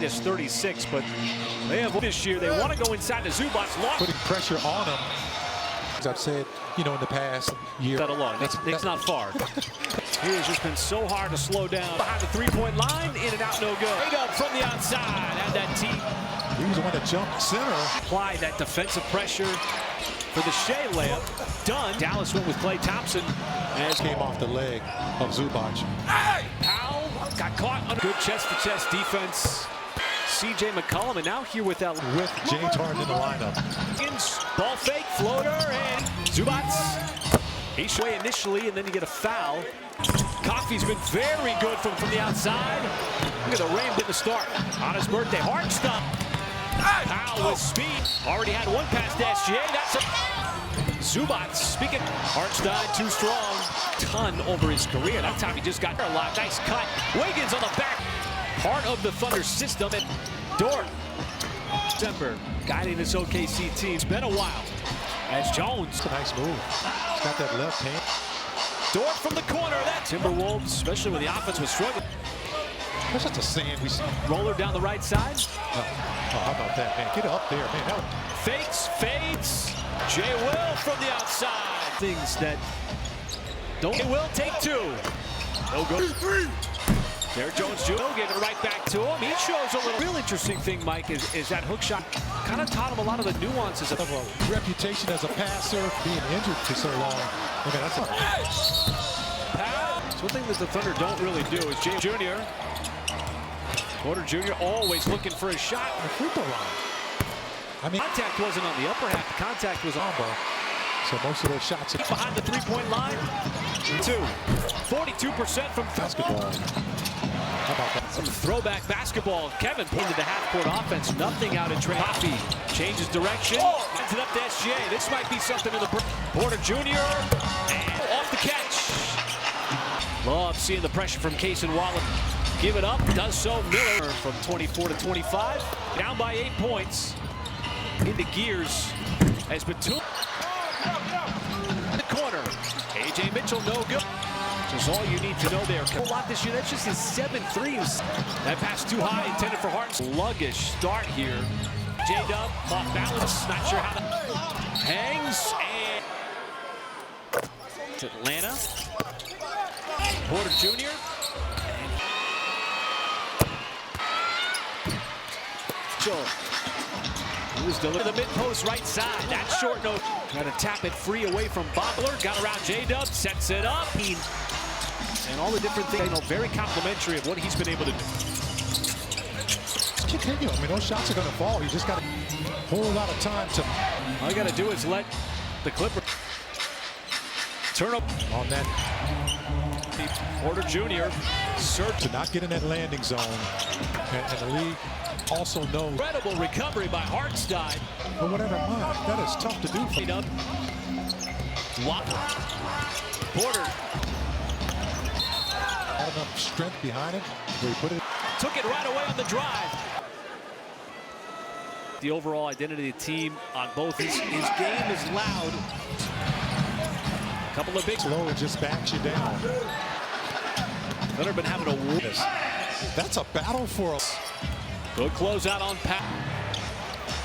minus 36, but they have this year. They want to go inside the Zubac. Putting pressure on him. As I've said, in the past year. That alone. Nick's not far. He has just been so hard to slow down. Behind the three-point line, in and out, no good. Straight up from the outside, and that team. He was the one that jumped center. Apply that defensive pressure for the Shea layup. Done. Dallas went with Klay Thompson. As came off the leg of Zubac. Powell got caught on good chest-to-chest defense. C.J. McCollum, and now here with James Harden in the lineup. Ball fake, floater, and Zubac. He's away initially, and then you get a foul. Coffey's been very good from the outside. Look at the rim to start. On his birthday, hard stop. Powell with speed. Already had one pass to SGA. That's a Zubac. Speaking, Hartenstein too strong. Ton over his career. That time he just got a lot. Nice cut. Wiggins on the back. Part of the Thunder system. And Dort. December guiding this OKC team. It's been a while. As Jones. A nice move. He's got that left hand. Dort from the corner. That Timberwolves, especially when the offense was struggling. That's just a sand we see. Roller down the right side. Oh, how about that, man? Get up there, man. Fakes, fades. Jay Will from the outside. Things that don't. Jay Will take two. No good. There, Jones Jr. Getting it right back to him. He shows a little. Real interesting thing, Mike, is that hook shot. Kind of taught him a lot of the nuances of a reputation as a passer, being injured for so long. Okay, that's not. So one thing that the Thunder don't really do is James Jr. Porter Jr. always looking for a shot. The free throw line. I mean, contact wasn't on the upper half. The contact was on. So most of those shots are behind the three-point line. 42% from basketball. How about that? Some throwback basketball. Kevin into the half-court offense. Nothing out in Trey. Coffey changes direction. Sends it up to SGA. This might be something in the Porter Jr. And off the catch. Love seeing the pressure from Cason Wallace. Give it up. Does so. Miller from 24 to 25. Down by 8 points. Into gears as Batum. The corner. A.J. Mitchell, no good. Which is all you need to know there. A whole lot this year. That's just his 7 threes. That pass too high, intended for Harden. Sluggish start here. J-Dub, off balance. Not sure how to. Hangs and Atlanta. Porter Jr. He was delivered to the mid-post right side. That short note. Got to tap it free away from Bobler. Got around J-Dub. Sets it up. And all the different things. Very complimentary of what he's been able to do. Just continue. I mean, those shots are going to fall. You just got a whole lot of time to. All you got to do is let the Clippers turn up on that. Porter Jr. Search to not get in that landing zone. And the league also knows. Incredible recovery by Hartenstein. But whatever, man, that is tough to do for him. Porter. Had enough strength behind it where he put it. Took it right away on the drive. The overall identity of the team on both. His game is loud. A couple of big. Slow just backs you down. Thunder been having a war. That's a battle for us. Good closeout on Pat.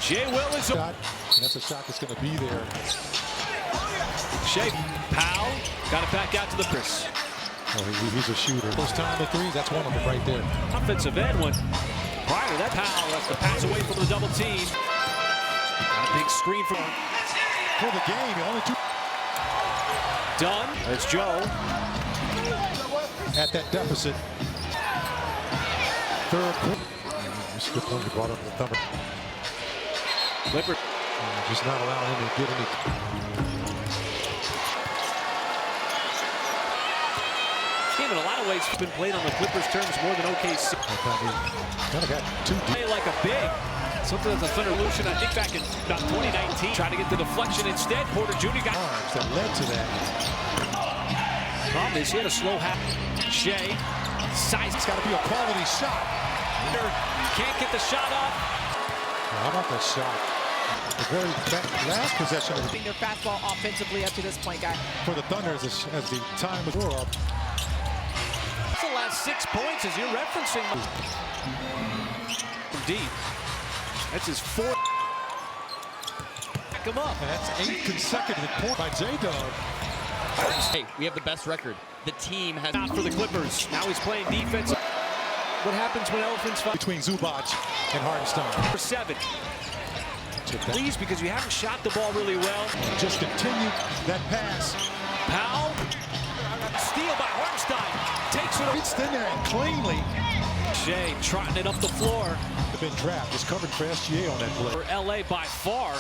Jay Will is a shot. That's a shot that's going to be there. Shea Powell got it back out to the Chris. Oh, he's a shooter. Those time to threes, that's one of them right there. Offensive end one. Prior to that, Powell lets the pass away from the double team. Got a big screen for the game. Only 2. Done. That's Joe. At that deficit. Third quarter. This is a good point you brought up the Thunder. Clippers. Just not allowing him to get any. This game in a lot of ways has been played on the Clippers' terms more than OKC. Kind of got too deep. Play like a big. Something that's a Thunder illusion, I think, back in about 2019. Trying to get the deflection instead. Porter Jr. got arms that led to that. Problem is he had a slow half. Shea. Size. It's got to be a quality shot. Can't get the shot off. How about that shot? The very last possession of their fastball offensively up to this point, guy. For the Thunder as the time was up. That's the last 6 points as you're referencing. deep. That's his fourth. Back him up. And that's 8 consecutive points by J-Dub. Hey, we have the best record. The team has Out for the Clippers. Now he's playing defense. What happens when Elephants fight? Between Zubac and Hartenstein. For 7. Please, because you haven't shot the ball really well. Just continue that pass. Powell. Steal by Hartenstein. Takes it. It's in there and cleanly. Shea trotting it up the floor. The big trap is covered for SGA on that play. For LA by far.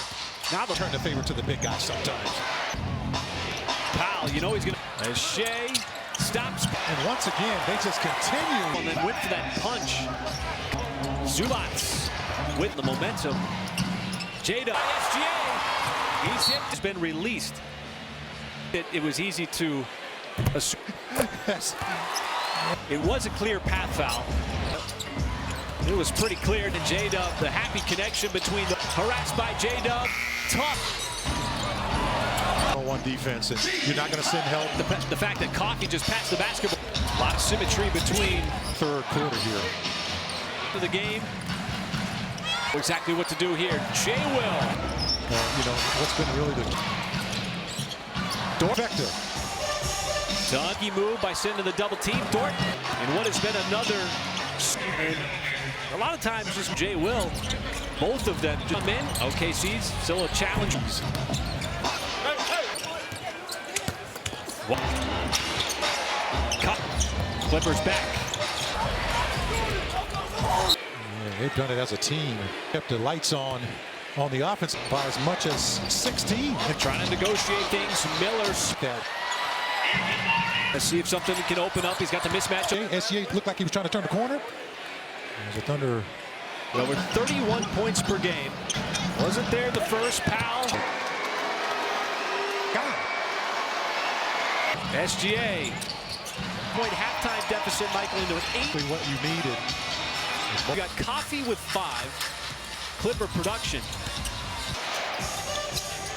Now the Turn the favor to the big guy sometimes. Powell, you know he's going to. As Shea stops. And once again, they just continue. And then went for that punch. Zubac with the momentum. J-Dub. SGA. He's hit. Has been released. It was easy to assume. It was a clear path foul. It was pretty clear to J-Dub. The happy connection between the harassed by J-Dub. Tough. On defense, and you're not going to send help. The fact that Coffey just passed the basketball. A lot of symmetry between Third quarter here. to the game. Exactly what to do here. Jay Will. You know, what's been really the Dort Vector. Dougie move by sending the double team. Dort. And what has been another. And a lot of times just Jay Will. Both of them come in. OKC's still a challenge. Clippers back. Yeah, they've done it as a team. Kept the lights on the offense by as much as 16. They're trying to negotiate things. Miller's. Let's see if something can open up. He's got the mismatch. SGA looked like he was trying to turn the corner. There's a Thunder. Over 31 points per game. Wasn't there the first. Powell. SGA. Point halftime deficit, Michael, into an 8. What you needed. You got Coffey with 5. Clipper production.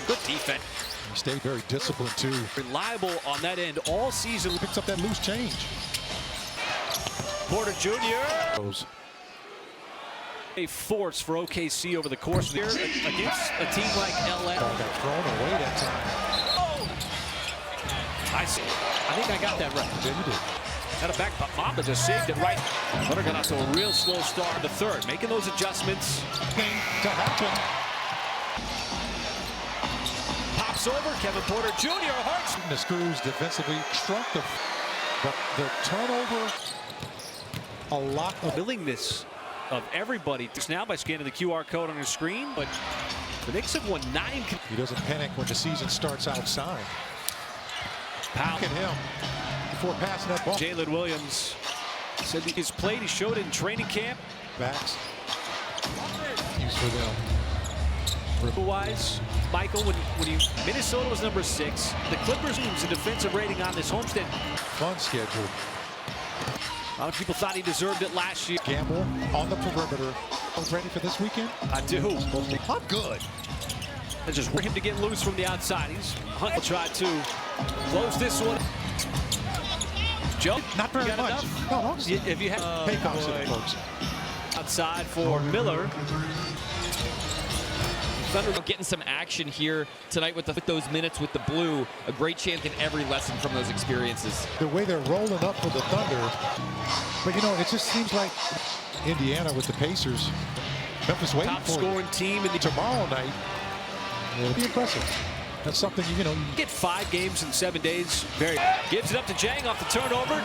Good defense. He stayed very disciplined, too. Reliable on that end all season. Picks up that loose change. Porter Jr. A force for OKC over the course of the year against a team like LA. Ball got thrown away that time. I see. I think I got that right. Yeah, you did. Got it back, but Mamba just saved it right. Hunter got off to a real slow start in the third, making those adjustments. To happen. Pops over, Kevin Porter Jr. Hearts. The screws defensively shrunk but the turnover. A lot of Willingness of everybody just now by scanning the QR code on your screen, but the Knicks have won 9. He doesn't panic when the season starts outside. Powell. Look at him before passing that ball. Jalen Williams said he's played. He showed it in training camp. Backs. Use for them. Wise, Michael, when Minnesota was number 6, the Clippers teams a defensive rating on this homestand. Fun schedule. A lot of people thought he deserved it last year. Gamble on the perimeter. Ready for this weekend? I do. I'm good. It's just for him to get loose from the outside. Hunt will try to close this one. Joe, Not very you got much. enough? No, no. If you have Paycoffs it, folks. outside for Miller. Thunder getting some action here tonight with those minutes with the blue. A great chance in every lesson from those experiences. The way they're rolling up for the Thunder. But, you know, it just seems like Indiana with the Pacers. Memphis waiting Top for scoring team in the tomorrow night. It'll be impressive. That's something, you know. Get 5 games in 7 days. Very gives it up to Jang off the turnover.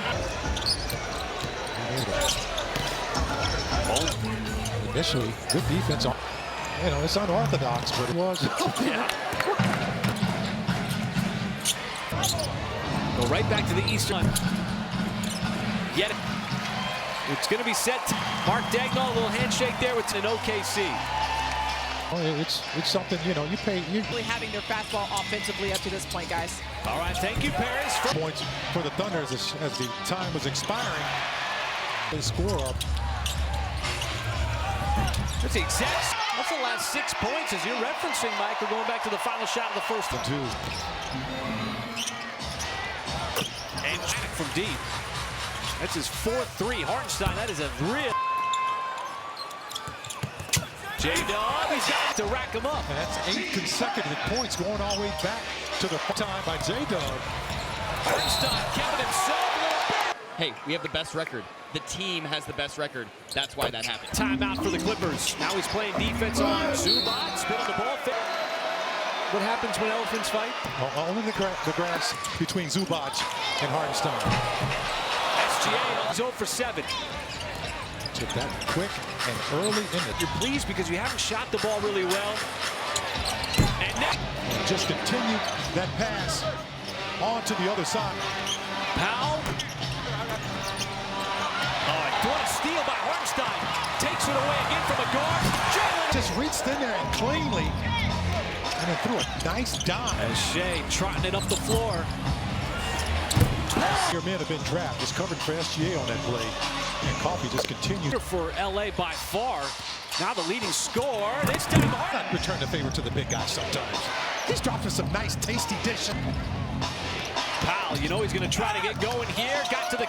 Initially, good defense. You know, it's unorthodox, but it was. Yeah. Go right back to the east line. Yet it's going to be set. Mark Dagnall, a little handshake there with an OKC. Well, it's something, you know, you Really having their fastball offensively up to this point, guys. All right, thank you, Paris. points for the Thunder as the time was expiring. They score up. That's the exact. That's the last 6 points as you're referencing, Michael, going back to the final shot of the first one. 2. And from deep. That's his 4th 3. Hartenstein, that is a real. J-Dub, he's got to rack him up. And that's 8 consecutive points going all the way back to the time by J-Dub. Hartenstein, Kevin himself. Hey, we have the best record. The team has the best record. That's why that happened. Timeout for the Clippers. Now he's playing defense on Zubac. Spin on the ball. What happens when elephants fight? Only the grass between Zubac and Hartenstein. SGA is 0 for 7. Took that quick and early in the... You're pleased because you haven't shot the ball really well. And now just continue that pass on to the other side. Powell. What a steal by Hartenstein. Takes it away again from a guard. Jalen just reached in there and cleanly and then threw a nice dive. As Shea trotting it up the floor. Your men have been trapped. Just covered for SGA on that play. And Coffee just continued. For LA by far. Now the leading scorer. This time Harden. Return the favor to the big guy sometimes. He's dropping some nice tasty dishes. Powell, you know he's going to try to get going here. Got to the...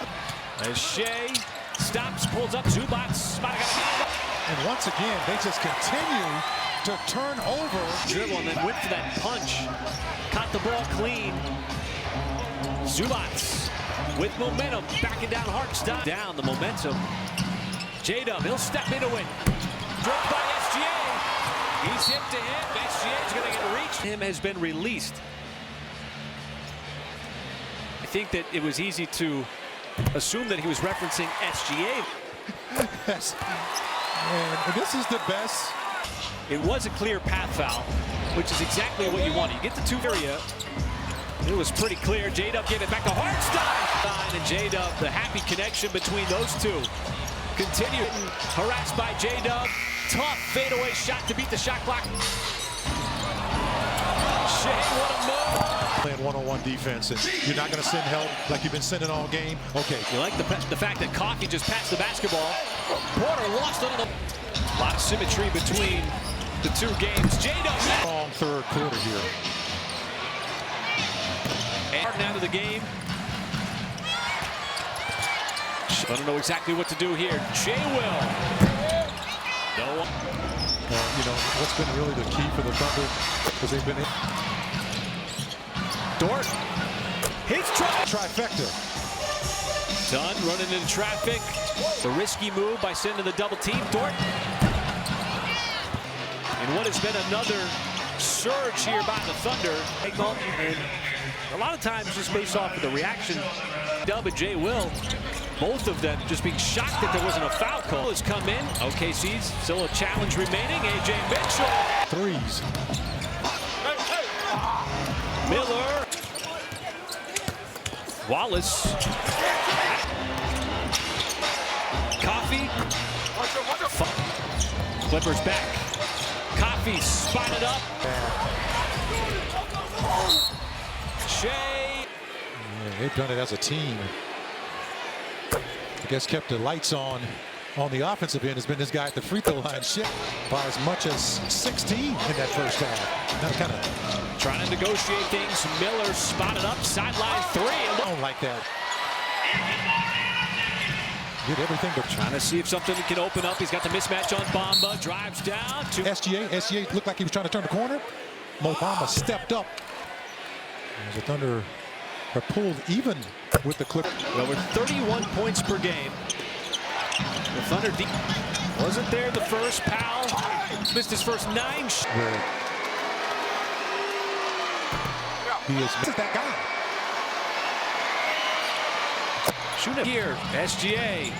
As Shea stops, pulls up, Zubac. And once again, they just continue to turn over. Dribble and then went for that punch. Caught the ball clean. Zubac with momentum, backing down Hartenstein. Down the momentum. J-Dub, he'll step into it. Dropped by SGA. He's hit to him. SGA's going to get reached. Him has been released. I think that it was easy to assume that he was referencing SGA. Yes. And this is the best. It was a clear path foul, which is exactly what you want. You get the two area. It was pretty clear. J-Dub gave it back to Hartenstein. And J-Dub, the happy connection between those two. Continued harassed by J-Dub. Tough fadeaway shot to beat the shot clock. Shea, what a move. Playing one-on-one defense, and you're not going to send help like you've been sending all game. Okay. You like the fact that Coffee just passed the basketball. Porter lost under the... A lot of symmetry between the two games. J-Dub. Strong third quarter here. Harden out of the game. I don't know exactly what to do here. Jay will. No. You know, what's been really the key for the Thunder because they've been in. Dort. Hits trifecta. Dunn running into traffic. The risky move by sending the double team. Dort. And what has been another surge here by the Thunder. And a lot of times just based off of the reaction, Dub and Jay Will, both of them just being shocked that there wasn't a foul call has come in. OKC's still a challenge remaining. AJ Mitchell. Threes. Miller. Wallace. Coffee. Clippers back. Coffee spotted up. Shea. Yeah, they've done it as a team. I guess kept the lights on the offensive end has been this guy at the free throw line shit by as much as 16 in that first half. That kind of trying to negotiate things. Miller spotted up, sideline three. I don't like that. Did everything but trying to see if something can open up. He's got the mismatch on Bamba. Drives down to SGA looked like he was trying to turn the corner. Mo Bamba stepped up. As the Thunder are pulled even with the Clippers. Over 31 points per game. The Thunder wasn't there the first. Powell missed his first 9 shots. He is that guy. Shooting here, SGA.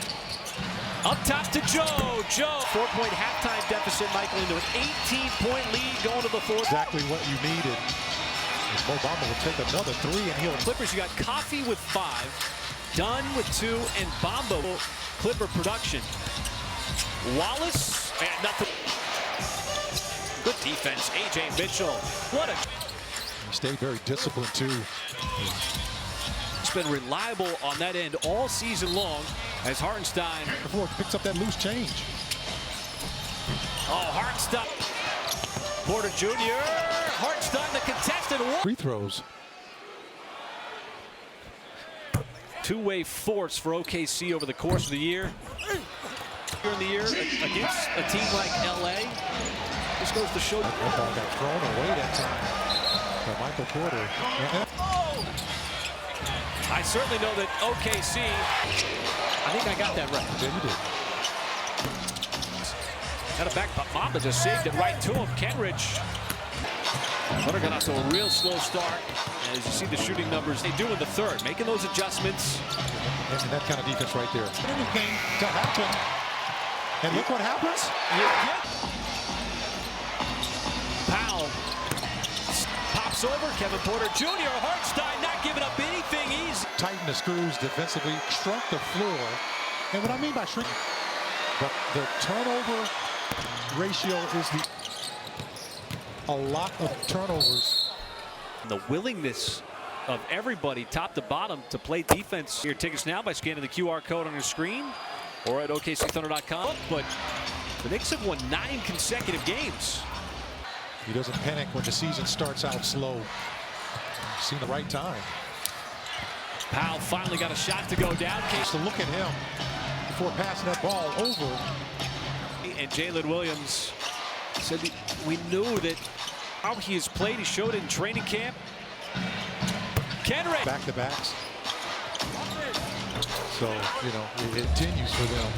Up top to Joe. Joe, 4-point halftime deficit, Michael, into an 18-point lead going to the fourth. Exactly what you needed. Mo Bamba will take another 3 and he'll... Clippers, you got Coffee with 5, Dunn with 2, and Bamba Clipper production. Wallace, and nothing. Good defense, AJ Mitchell. What a... He stayed very disciplined, too. He's been reliable on that end all season long as Hartenstein... Before he picks up that loose change. Oh, Hartenstein. Porter Jr. Hartenstein, the contested one. Free throws. Two-way force for OKC over the course of the year. Here in the year against a team like LA. just goes to show. That ball got thrown away that time by Michael Porter. I certainly know that OKC. I think I got that right. Yeah, you did. Got it back, but Mamba just saved it right to him. Kenridge. Thunder got off to a real slow start. As you see the shooting numbers they do in the third, making those adjustments. And that kind of defense right there. Anything to happen. And look what happens. Powell pops over. Kevin Porter Jr. Hartstein not giving up anything easy. Tighten the screws defensively, shrunk the floor. And what I mean by shrink, but the turnover ratio is a lot of turnovers. The willingness of everybody, top to bottom, to play defense. Your tickets now by scanning the QR code on your screen or at OKCThunder.com. But the Knicks have won 9 consecutive games. He doesn't panic when the season starts out slow. Seen the right time. Powell finally got a shot to go down. Just to look at him before passing that ball over. And Jalen Williams said we knew that how he has played. He showed it in training camp. Kenridge. Back-to-backs. So, you know, it continues for them.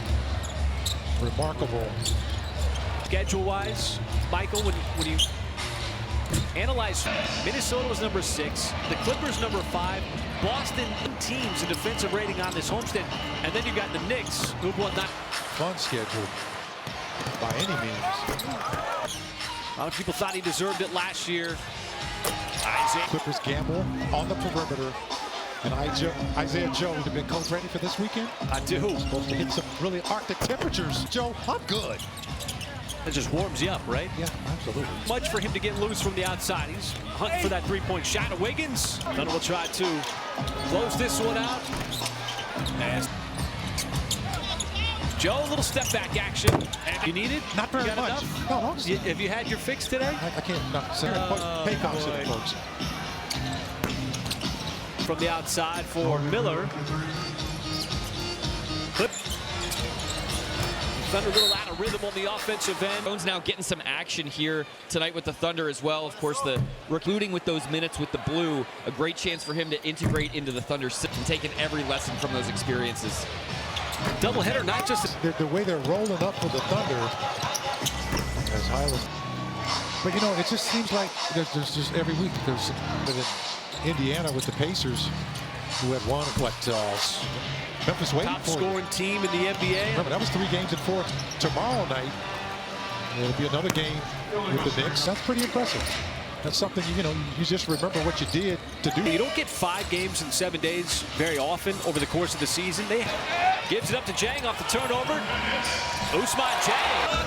Remarkable. Schedule-wise, Michael, when you analyze, Minnesota was number 6, the Clippers number 5, Boston teams in defensive rating on this homestand, and then you got the Knicks, who've won that. Fun schedule by any means. A lot of people thought he deserved it last year. Clippers gamble on the perimeter. And Isaiah Joe, have been coach ready for this weekend? I do. Supposed to hit some really Arctic temperatures. Joe, I'm good. It just warms you up, right? Yeah, absolutely. Much for him to get loose from the outside. He's hunting for that three-point shot of Wiggins. Thunder will try to close this one out. As Joe, a little step back action. And you need it? Not very You got much. enough? No, honestly. Have you had your fix today? I can't. No, pay cops to the folks. From the outside for Miller. Clip. Thunder a little out of rhythm on the offensive end. Jones now getting some action here tonight with the Thunder as well. Of course, the recruiting with those minutes with the blue, a great chance for him to integrate into the Thunder system, taking every lesson from those experiences. Doubleheader, not just The way they're rolling up for the Thunder, as Highland. But you know, it just seems like there's just every week there's Indiana with the Pacers, who had won Memphis waiting top for you. scoring team in the NBA. Remember, that was 3 games in 4 tomorrow night. It'll be another game with the Knicks. That's pretty impressive. That's something, you know, you just remember what you did to do. You don't get 5 games in 7 days very often over the course of the season. They gives it up to Jang off the turnover. Ousmane Jang.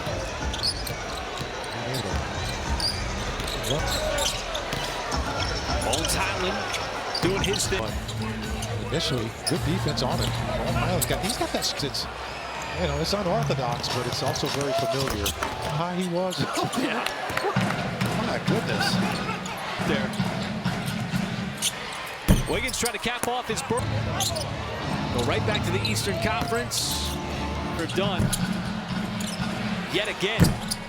Bones Highland doing his thing. Initially, good defense on him. He's got that. It's, you know, it's unorthodox, but it's also very familiar. How high he was. Yeah. My goodness. There. Wiggins trying to cap off his burn. Go right back to the Eastern Conference. They're done. Yet again,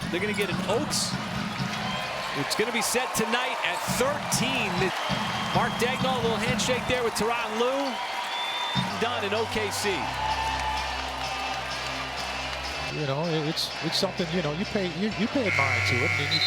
they're going to get an Oaks. It's going to be set tonight at 13. Mark Daigneault, a little handshake there with Tyronn Lue. Done in OKC. You know, it's something, you know, you pay mind to it. And you